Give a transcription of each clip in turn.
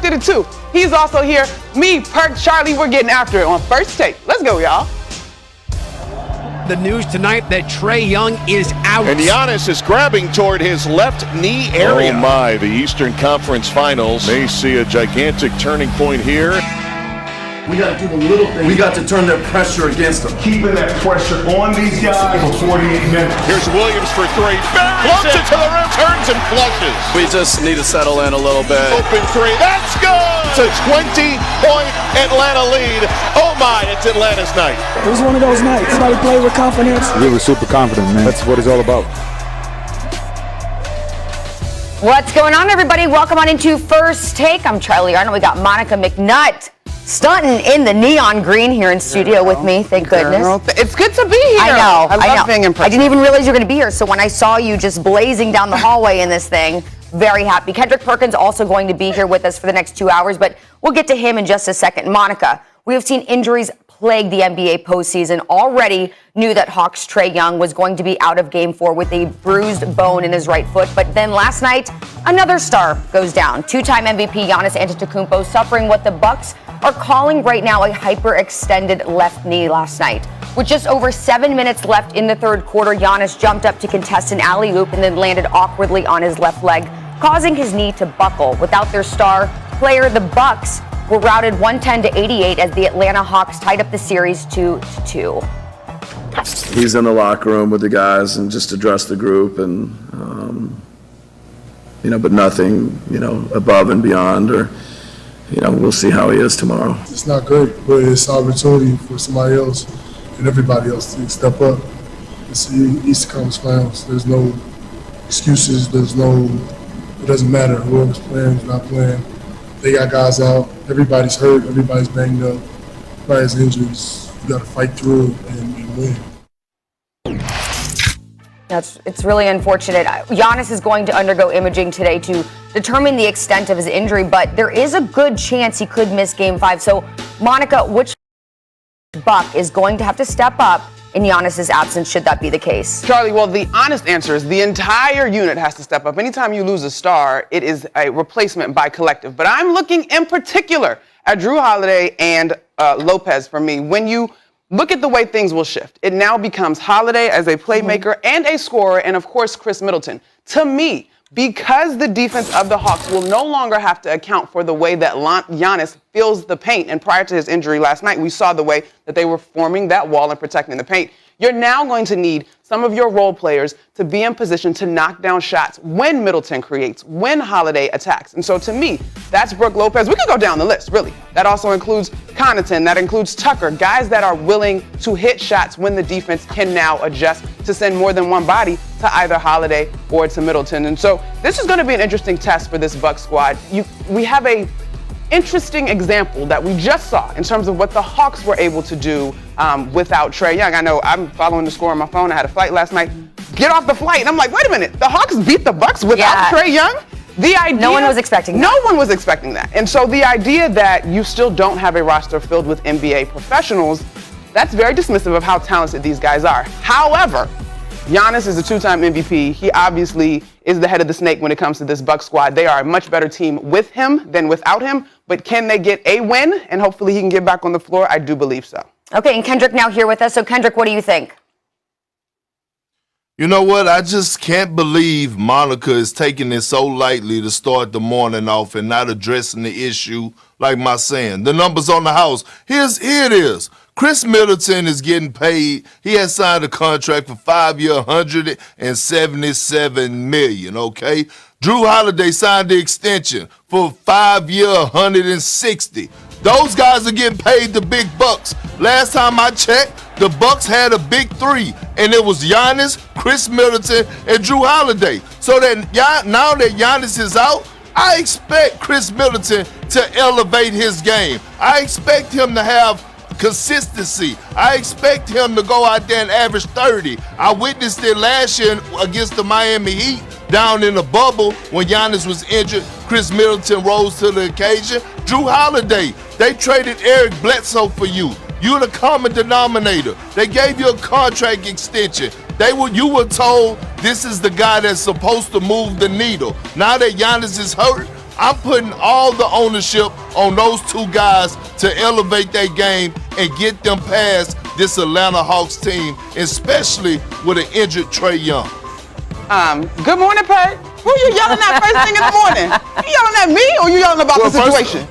Perk did it too. He's also here. Me, Perk, Charlie, we're getting after it on First Take. Let's go, y'all. The news tonight that Trae Young is out. And Giannis is grabbing toward his left knee area. Oh my, the Eastern Conference Finals may see a gigantic turning point here. We got to do the little things. We got to turn that pressure against them. Keeping that pressure on these guys for 48 minutes. Here's Williams for three. Floats it to the rim, turns and flushes. We just need to settle in a little bit. Open three. That's good. It's a 20-point Atlanta lead. Oh my, it's Atlanta's night. It was one of those nights. Somebody played with confidence. We were super confident, man. That's what it's all about. What's going on, everybody? Welcome on into First Take. I'm Charlie Arnold. We got Monica McNutt stunting in the neon green here in studio with me. Thank goodness. It's good to be here. I know. I love being in person. I didn't even realize you were going to be here. So when I saw you just blazing down the hallway in this thing, very happy. Kendrick Perkins also going to be here with us for the next 2 hours, but we'll get to him in just a second. Monica, we have seen injuries plague the NBA postseason. Already knew that Hawks' Trae Young was going to be out of Game 4 with a bruised bone in his right foot. But then last night, another star goes down. Two-time MVP Giannis Antetokounmpo suffering what the Bucks are calling right now a hyperextended left knee last night. With just over 7 minutes left in the third quarter, Giannis jumped up to contest an alley-oop and then landed awkwardly on his left leg, causing his knee to buckle. Without their star player, the Bucks were routed 110-88 as the Atlanta Hawks tied up the series 2-2. He's in the locker room with the guys and just addressed the group and, but nothing, above and beyond or, we'll see how he is tomorrow. It's not great, but it's an opportunity for somebody else and everybody else to step up. It's the Eastern Conference Finals. There's no excuses. It doesn't matter whoever's playing, who's not playing. They got guys out. Everybody's hurt. Everybody's banged up. Everybody has injuries. You got to fight through it and win. It's really unfortunate. Giannis is going to undergo imaging today to determine the extent of his injury, but there is a good chance he could miss Game 5. So, Monica, which Buck is going to have to step up in Giannis's absence, should that be the case? Charlie, well, the honest answer is the entire unit has to step up. Anytime you lose a star, it is a replacement by collective. But I'm looking in particular at Drew Holiday and Lopez for me. When you look at the way things will shift, it now becomes Holiday as a playmaker and a scorer, and of course, Chris Middleton. To me, because the defense of the Hawks will no longer have to account for the way that Giannis feels the paint, and prior to his injury last night, we saw the way that they were forming that wall and protecting the paint. You're now going to need some of your role players to be in position to knock down shots when Middleton creates, when Holiday attacks. And so to me, that's Brook Lopez. We could go down the list, really. That also includes Connaughton, that includes Tucker, guys that are willing to hit shots when the defense can now adjust to send more than one body to either Holiday or to Middleton. And so this is going to be an interesting test for this Bucks squad. We have a interesting example that we just saw in terms of what the Hawks were able to do without Trae Young. I know I'm following the score on my phone. I had a flight last night. Get off the flight. And I'm like, wait a minute. The Hawks beat the Bucks without Trae Young? No one was expecting that. No one was expecting that. And so the idea that you still don't have a roster filled with NBA professionals, that's very dismissive of how talented these guys are. However, Giannis is a two-time MVP. He obviously is the head of the snake when it comes to this Bucks squad. They are a much better team with him than without him. But can they get a win? And hopefully he can get back on the floor. I do believe so. Okay, and Kendrick now here with us. So Kendrick, what do you think? You know what? I just can't believe Monica is taking it so lightly to start the morning off and not addressing the issue like my saying. The numbers on the house. Here it is. Chris Middleton is getting paid. He has signed a contract for 5 years, $177 million, okay? Drew Holiday signed the extension for 5 years, $160. Those guys are getting paid the big bucks. Last time I checked, the Bucks had a big three, and it was Giannis, Chris Middleton, and Drew Holiday. So that now that Giannis is out, I expect Chris Middleton to elevate his game. I expect him to have consistency. I expect him to go out there and average 30. I witnessed it last year against the Miami Heat down in the bubble when Giannis was injured. Chris Middleton rose to the occasion. Drew Holiday, they traded Eric Bledsoe for you. You're the common denominator. They gave you a contract extension. You were told this is the guy that's supposed to move the needle. Now that Giannis is hurt, I'm putting all the ownership on those two guys to elevate their game and get them past this Atlanta Hawks team, especially with an injured Trae Young. Good morning, Pat. Who you yelling at first thing in the morning? You yelling at me or you yelling about the situation?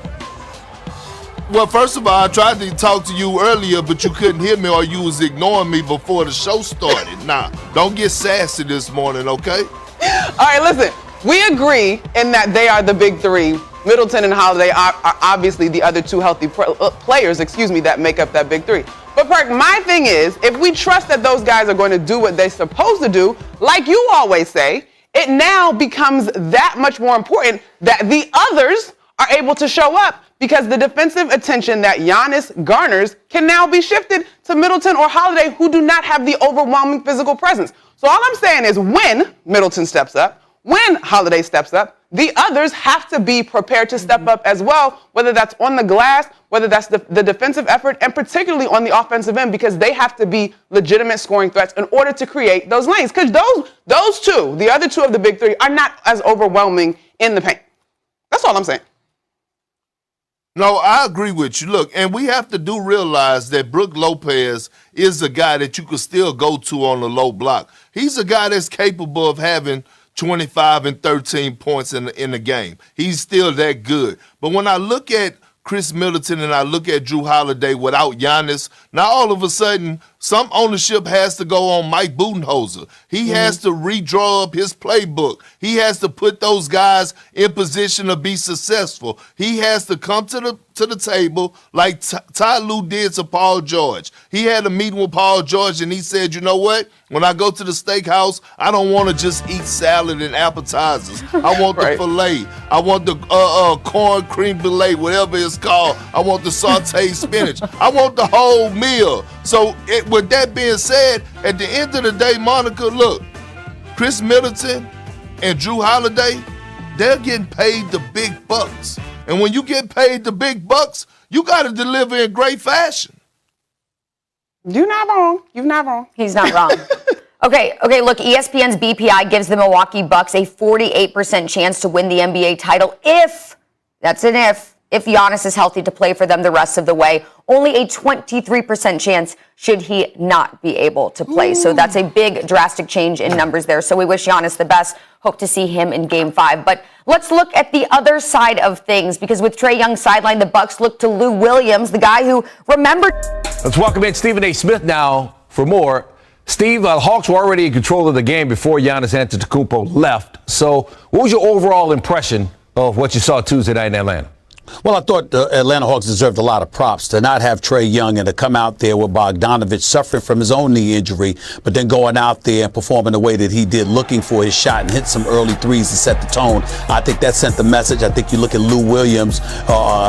Well, first of all, I tried to talk to you earlier, but you couldn't hear me or you was ignoring me before the show started. Nah, don't get sassy this morning, okay? All right, listen. We agree in that they are the big three. Middleton and Holiday are obviously the other two healthy players, that make up that big three. But Perk, my thing is, if we trust that those guys are going to do what they're supposed to do, like you always say, it now becomes that much more important that the others are able to show up because the defensive attention that Giannis garners can now be shifted to Middleton or Holiday, who do not have the overwhelming physical presence. So all I'm saying is when Middleton steps up, when Holiday steps up, the others have to be prepared to step up as well, whether that's on the glass, whether that's the defensive effort, and particularly on the offensive end, because they have to be legitimate scoring threats in order to create those lanes. Because those two, the other two of the big three, are not as overwhelming in the paint. That's all I'm saying. No, I agree with you. Look, and we have to realize that Brook Lopez is a guy that you could still go to on the low block. He's a guy that's capable of having 25 and 13 points in the game. He's still that good. But when I look at Chris Middleton and I look at Drew Holiday without Giannis, now all of a sudden some ownership has to go on Mike Budenholzer. He has to redraw up his playbook. He has to put those guys in position to be successful. He has to come to the table like Ty Lue did to Paul George. He had a meeting with Paul George and he said, you know what? When I go to the steakhouse, I don't want to just eat salad and appetizers. I want the filet. I want the corn cream brulee, whatever it's called. I want the sauteed spinach. I want the whole meal. So with that being said, at the end of the day, Monica, look, Chris Middleton and Drew Holiday, they're getting paid the big bucks. And when you get paid the big bucks, you got to deliver in great fashion. You're not wrong. You're not wrong. He's not wrong. Okay, look, ESPN's BPI gives the Milwaukee Bucks a 48% chance to win the NBA title if Giannis is healthy to play for them the rest of the way. Only a 23% chance should he not be able to play. So that's a big, drastic change in numbers there. So we wish Giannis the best. Hope to see him in Game 5. But let's look at the other side of things, because with Trae Young sidelined, the Bucks look to Lou Williams, the guy who remembered. Let's welcome in Stephen A. Smith now for more. Steve, the Hawks were already in control of the game before Giannis Antetokounmpo left. So what was your overall impression of what you saw Tuesday night in Atlanta? Well, I thought the Atlanta Hawks deserved a lot of props to not have Trae Young and to come out there with Bogdanovich suffering from his own knee injury, but then going out there and performing the way that he did, looking for his shot and hit some early threes to set the tone. I think that sent the message. I think you look at Lou Williams,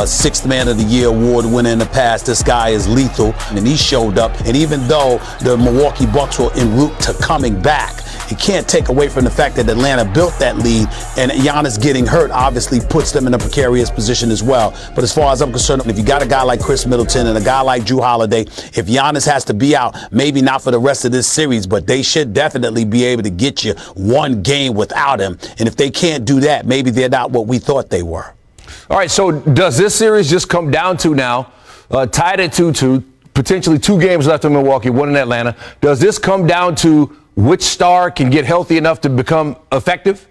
Sixth Man of the Year award winner in the past. This guy is lethal, and he showed up. And even though the Milwaukee Bucks were en route to coming back, you can't take away from the fact that Atlanta built that lead, and Giannis getting hurt obviously puts them in a precarious position as well. But as far as I'm concerned, if you got a guy like Chris Middleton and a guy like Drew Holiday, if Giannis has to be out, maybe not for the rest of this series, but they should definitely be able to get you one game without him. And if they can't do that, maybe they're not what we thought they were. All right, so does this series just come down to now, tied at 2-2, potentially 2 games left in Milwaukee, 1 in Atlanta. Does this come down to which star can get healthy enough to become effective?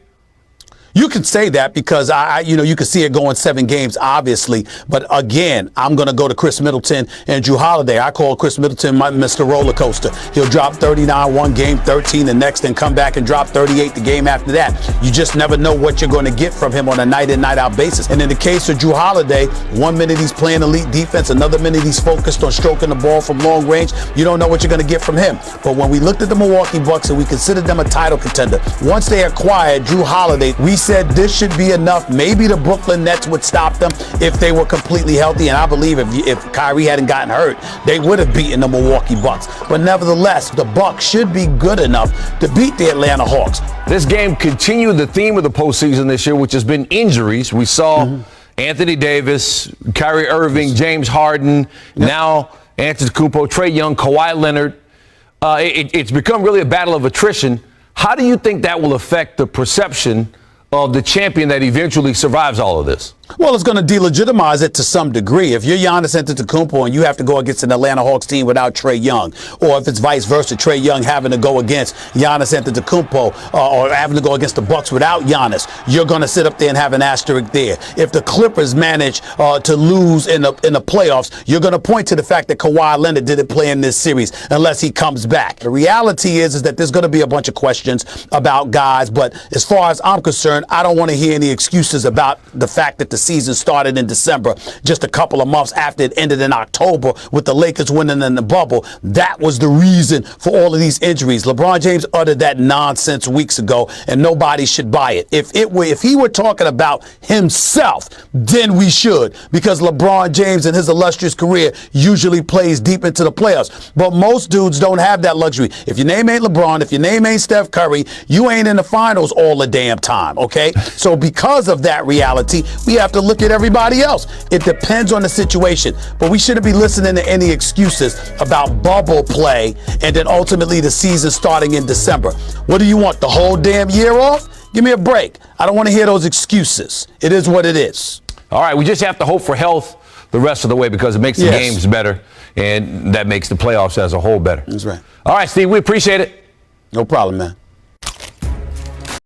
You can say that because you can see it going 7 games, obviously. But again, I'm going to go to Chris Middleton and Drew Holiday. I call Chris Middleton my Mr. Roller Coaster. He'll drop 39 one game, 13 the next, and come back and drop 38 the game after that. You just never know what you're going to get from him on a night in, night out basis. And in the case of Drew Holiday, 1 minute he's playing elite defense, another minute he's focused on stroking the ball from long range. You don't know what you're going to get from him. But when we looked at the Milwaukee Bucks and we considered them a title contender, once they acquired Drew Holiday, we said this should be enough. Maybe the Brooklyn Nets would stop them if they were completely healthy. And I believe if Kyrie hadn't gotten hurt, they would have beaten the Milwaukee Bucks. But nevertheless, the Bucks should be good enough to beat the Atlanta Hawks. This game continued the theme of the postseason this year, which has been injuries. We saw Anthony Davis, Kyrie Irving, James Harden, now Antetokounmpo, Trae Young, Kawhi Leonard. It's become really a battle of attrition. How do you think that will affect the perception of the champion that eventually survives all of this? Well, it's going to delegitimize it to some degree. If you're Giannis Antetokounmpo and you have to go against an Atlanta Hawks team without Trae Young, or if it's vice versa, Trae Young having to go against Giannis Antetokounmpo, or having to go against the Bucks without Giannis, you're going to sit up there and have an asterisk there. If the Clippers manage to lose in the playoffs, you're going to point to the fact that Kawhi Leonard didn't play in this series unless he comes back. The reality is that there's going to be a bunch of questions about guys, but as far as I'm concerned, I don't want to hear any excuses about the fact that the season started in December, just a couple of months after it ended in October with the Lakers winning in the bubble. That was the reason for all of these injuries. LeBron James uttered that nonsense weeks ago, and nobody should buy it. If he were talking about himself, then we should, because LeBron James in his illustrious career usually plays deep into the playoffs. But most dudes don't have that luxury. If your name ain't LeBron, if your name ain't Steph Curry, you ain't in the finals all the damn time, okay? So because of that reality, we have to look at everybody else. It depends on the situation, but we shouldn't be listening to any excuses about bubble play and then ultimately the season starting in December. What do you want, the whole damn year off? Give me a break. I don't want to hear those excuses. It is what it is. All right, we just have to hope for health the rest of the way because it makes the games better, and that makes the playoffs as a whole better. That's right. All right, Steve, we appreciate it. No problem, man.